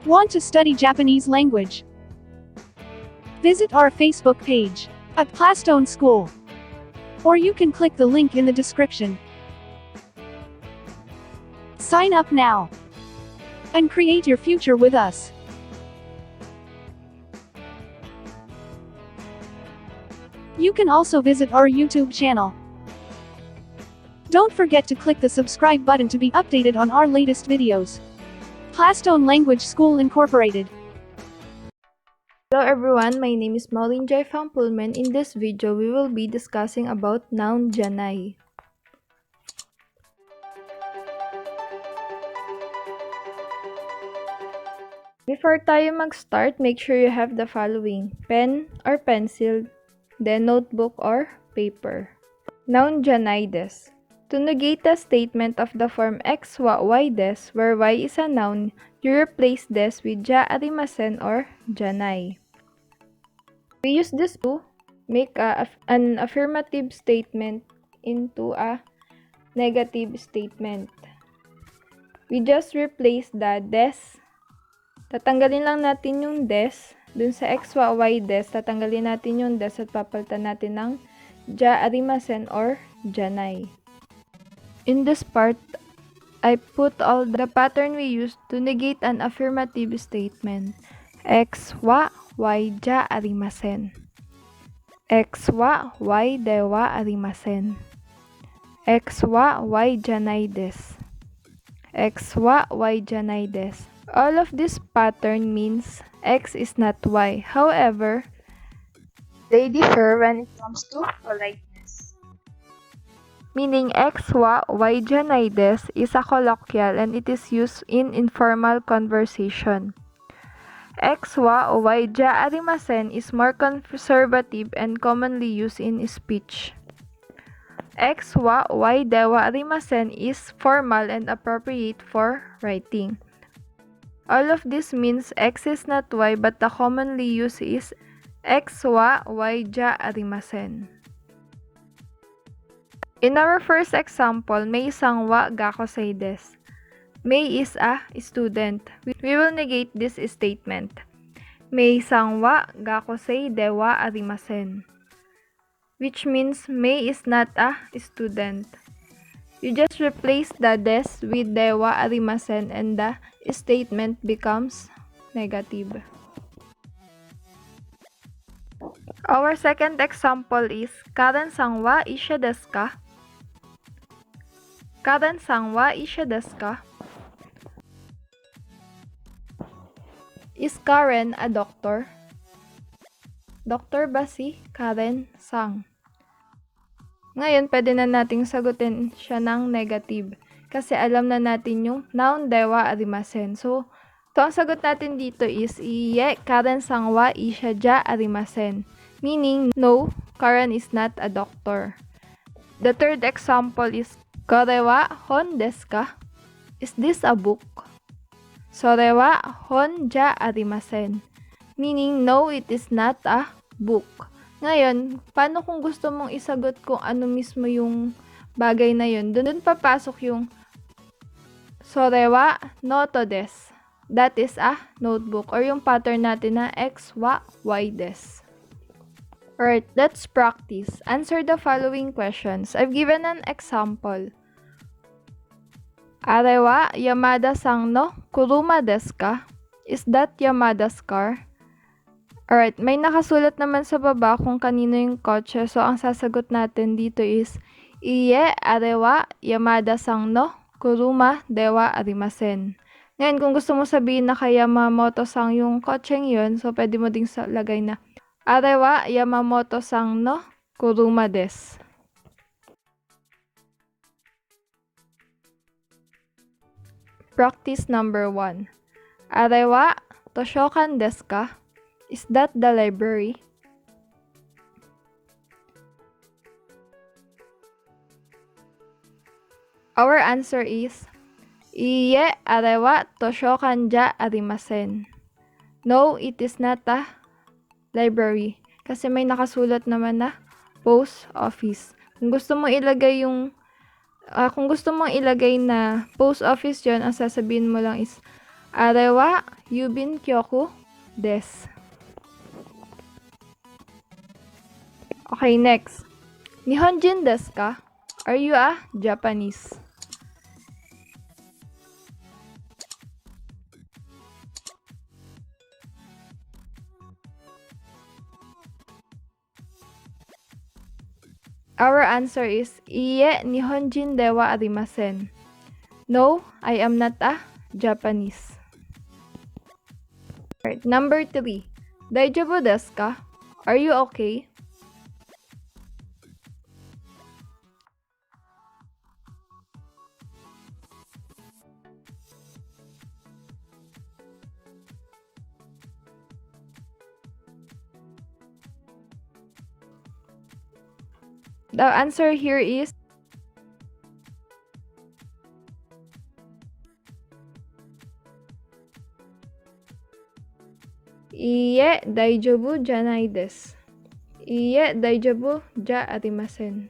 Want to study Japanese language? Visit our Facebook page at Plastone School. Or you can click the link in the description. Sign up now and create your future with us. You can also visit our YouTube channel. Don't forget to click the subscribe button to be updated on our latest videos. Plastone Language School Incorporated. Hello everyone, my name is Maureen Joy Pullman. In this video, we will be discussing about noun janai. Before tayo mag-start, make sure you have the following: pen or pencil, then notebook or paper. Noun janai des. To negate a statement of the form x wa y des, where y is a noun, you replace des with ja arimasen or janai. We use this to make an affirmative statement into a negative statement. We just replace the des. Tatanggalin lang natin yung des. Dun sa x, y, des, tatanggalin natin yung des at papalitan natin ng ja arimasen or janai. In this part, I put all the pattern we used to negate an affirmative statement. X, y, ja arimasen. X, y, dewa arimasen. X, y, janai des. X, y, janai des. All of this pattern means x is not y. However, they differ when it comes to politeness. Meaning x, y, janai des is a colloquial and it is used in informal conversation. X, y, ja arimasen is more conservative and commonly used in speech. X, y, dewa arimasen is formal and appropriate for writing. All of this means x is not y, but the commonly used is x, y, ja arimasen. In our first example, may isang wa gakosei desu. May is a student. We will negate this statement. May isang wa gakosei dewa arimasen. Which means may is not a student. You just replace the des with dewa arimasen and the statement becomes negative. Our second example is Karen sang wa isha desu ka? Karen sang wa isha desu ka? Is Karen a doctor? Doctor ba si Karen sang? Ngayon, pwede na nating sagutin siya ng negative. Kasi alam na natin yung noun dewa arimasen. So, ang sagot natin dito is iye Karen sang wa isha ja arimasen. Meaning, no, Karen is not a doctor. The third example is kore wa hon desu ka? Is this a book? Sore wa hon ja arimasen. Meaning, no, it is not a book. Ngayon, paano kung gusto mong isagot kung ano mismo yung bagay na yun? Doon papasok yung sore wa noto desu. That is a notebook or yung pattern natin na x, y desu. Alright, let's practice. Answer the following questions. I've given an example. Are wa Yamada-san no kuruma desu ka? Is that Yamada's car? Alright, may nakasulat naman sa baba kung kanino yung kotse. So, ang sasagot natin dito is iye are wa Yamada-san no kuruma dewa arimasen. Ngayon, kung gusto mo sabihin na kay Yamamoto-san yung kotseng yun, so pwede mo ding lagay na are wa Yamamoto-san no kuruma desu. Practice number 1. Are wa toshokan desu ka? Is that the library? Our answer is iye are wa toshokan ja arimasen. No, it is not a library. Kasi may nakasulat naman na post office. Kung gusto mong ilagay na post office yon, ang sasabihin mo lang is Are wa yubin kyoku desu. Okay, next. Nihonjin desu ka? Are you a Japanese? Our answer is Iie Nihonjin de wa arimasen. No, I am not a Japanese. Alright, number 3. Daijoubu desu ka? Are you okay? The answer here is Iie daijoubu janai desu. Iie daijoubu ja arimasen.